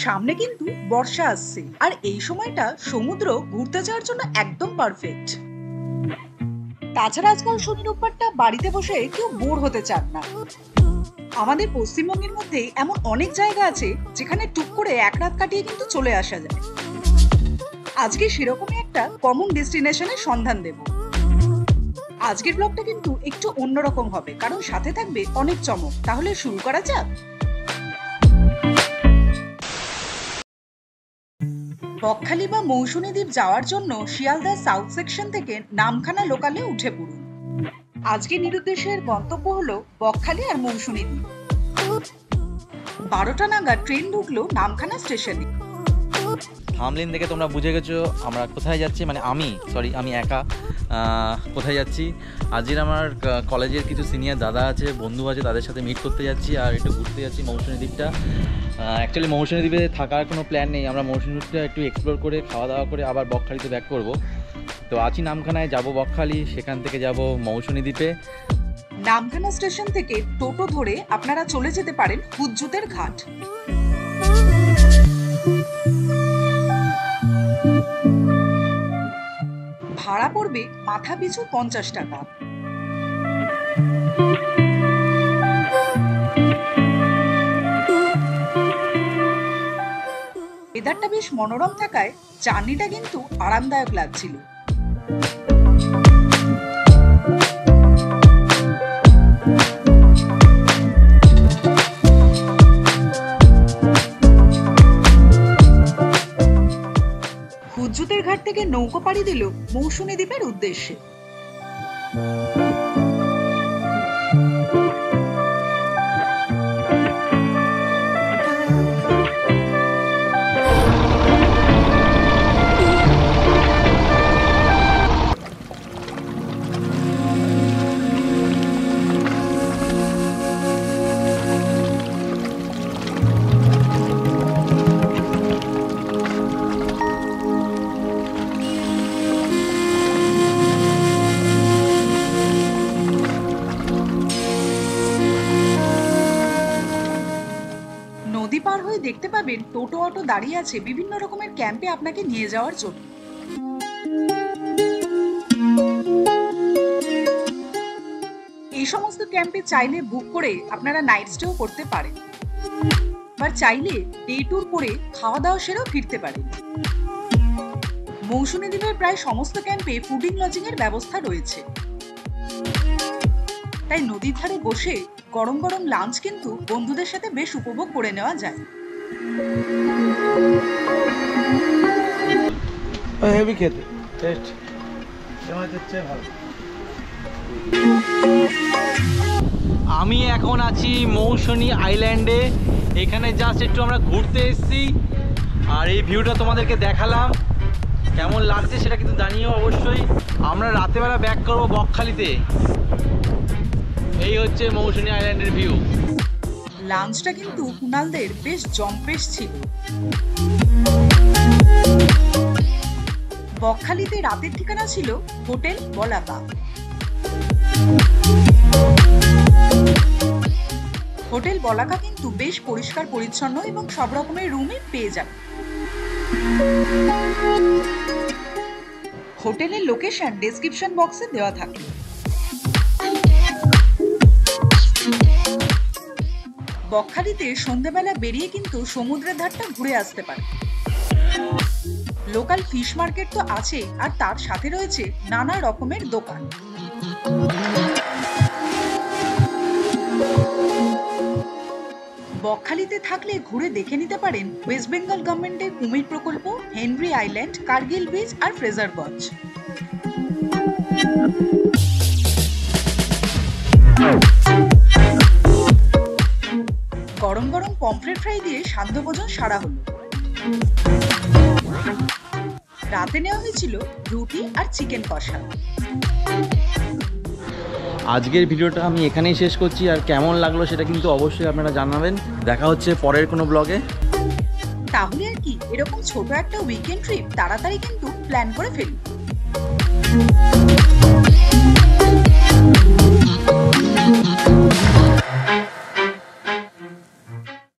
সামনে কিন্তু বর্ষা আসছে আর এই সময়টা সমুদ্র ঘুরতে যাওয়ার জন্য একদম পারফেক্ট। তাছাড়া আজকাল শনি রোববারটা বাড়িতে বসে কেউ বোর হতে চান না। আমাদের পশ্চিমবঙ্গের মধ্যে এমন অনেক জায়গা আছে যেখানে টুক করে এক রাত কাটিয়ে কিন্তু চলে আসা যায়। আজকে সেরকমই একটা কমন ডেস্টিনেশনের সন্ধান দেব। আজকের ব্লগটা কিন্তু একটু অন্যরকম হবে, কারণ সাথে থাকবে অনেক চমক। তাহলে শুরু করা যাক। বকখালি বা মৌসুনী দ্বীপ যাওয়ার জন্য শিয়ালদা সাউথ সেকশন থেকে নামখানা লোকালে উঠে পড়ুন। আজকে নিরুদ্দেশের গন্তব্য হলো বকখালি আর মৌসুনী দ্বীপ। 12টা নাগাদ ট্রেন ঢুকলো নামখানা স্টেশনে। থামলিন দেখে তোমরা বুঝে গেছো আমরা কোথায় যাচ্ছি, মানে আমি একা কোথায় যাচ্ছি। আজকের আমার কলেজের কিছু সিনিয়র দাদা আছে, বন্ধু আছে, তাদের সাথে মিট করতে যাচ্ছি আর একটু ঘুরতে যাচ্ছি মৌসুনী দ্বীপটা। অ্যাকচুয়ালি মৌসুনী দ্বীপে থাকার কোনো প্ল্যান নেই, আমরা মৌসুনী দ্বীপটা একটু এক্সপ্লোর করে খাওয়া দাওয়া করে আবার বকখালিতে ব্যাক করব। তো আছি নামখানায়, যাব বকখালি, সেখান থেকে যাব মৌসুনী দ্বীপে। নামখানা স্টেশন থেকে টোটো ধরে আপনারা চলে যেতে পারেন হুজ্জুতের ঘাট। ভাড়া পড়বে মাথা পিছু 50 টাকা। ওয়েদারটা বেশ মনোরম থাকায় জার্নিটা কিন্তু আরামদায়ক লাগছিল। হুজ্জুতের ঘাট থেকে নৌকো পাড়ি দিল মৌসুনী দ্বীপের উদ্দেশ্যে। নদী পার হয়ে দেখতে পাবেন টোটো অটো দাঁড়িয়ে আছে বিভিন্ন রকমের ক্যাম্পে আপনাকে নিয়ে যাওয়ার জন্য। এই সমস্ত ক্যাম্পে চাইলে বুক করে আপনারা নাইট স্টেও করতে পারেন, বা চাইলে ডে ট্যুর করে খাওয়া দাওয়া সেরেও ফিরতে পারেন। মৌসুনী দ্বীপের প্রায় সমস্ত ক্যাম্পে ফুডিং লজিং এর ব্যবস্থা রয়েছে, তাই নদীর ধারে বসে গরম গরম লাঞ্চ কিন্তু বন্ধুদের সাথে বেশ উপভোগ করে নেওয়া যায়। হেভি খেতে টেস্ট ভালো। আমি এখন আছি মৌসুনী আইল্যান্ডে, এখানে জাস্ট একটু আমরা ঘুরতে এসেছি আর এই ভিউটা তোমাদেরকে দেখালাম। কেমন লাগছে সেটা কিন্তু জানিও অবশ্যই। আমরা রাতেবেলা ব্যাক করবো বকখালিতে। এই হচ্ছে মৌসুনী আইল্যান্ডের ভিউ। লাঞ্চটা কিন্তু কুনালদের বেশ জম্পেশ ছিল। বকখালিতে রাতের ঠিকানা ছিল হোটেল বলাকা। হোটেল বলাকা কিন্তু বেশ পরিষ্কার পরিচ্ছন্ন এবং সব রকমের রুমে পেয়ে যাবে। হোটেলের লোকেশন ডেসক্রিপশন বক্সে দেওয়া থাকে। বকখালিতে সন্ধ্যাবেলা বেরিয়ে কিন্তু সমুদ্রের ধারটা ঘুরে আসতে পারে। লোকাল ফিশ মার্কেট তো আছে, আর তার সাথে রয়েছে নানা রকমের দোকান। বকখালিতে থাকলে ঘুরে দেখে নিতে পারেন ওয়েস্ট বেঙ্গল গভর্নমেন্টের কুমির প্রকল্প, হেনরি আইল্যান্ড, কার্গিল বিচ আর ফ্রেজারগঞ্জ। গরম গরম পমফ্রেট ফ্রাই দিয়ে সান্ধ্য ভোজন সারা হলো। রাতে নেওয়া হয়েছিল রুটি আর চিকেন কষা। আজকের ভিডিওটা আমি এখানেই শেষ করছি, আর কেমন লাগলো সেটা কিন্তু অবশ্যই আপনারা জানাবেন। দেখা হচ্ছে পরের কোনো ব্লগে। তাহলে আর কি, এরকম ছোট একটা উইকেন্ড ট্রিপ তাড়াতাড়ি কিন্তু প্ল্যান করে ফেলি।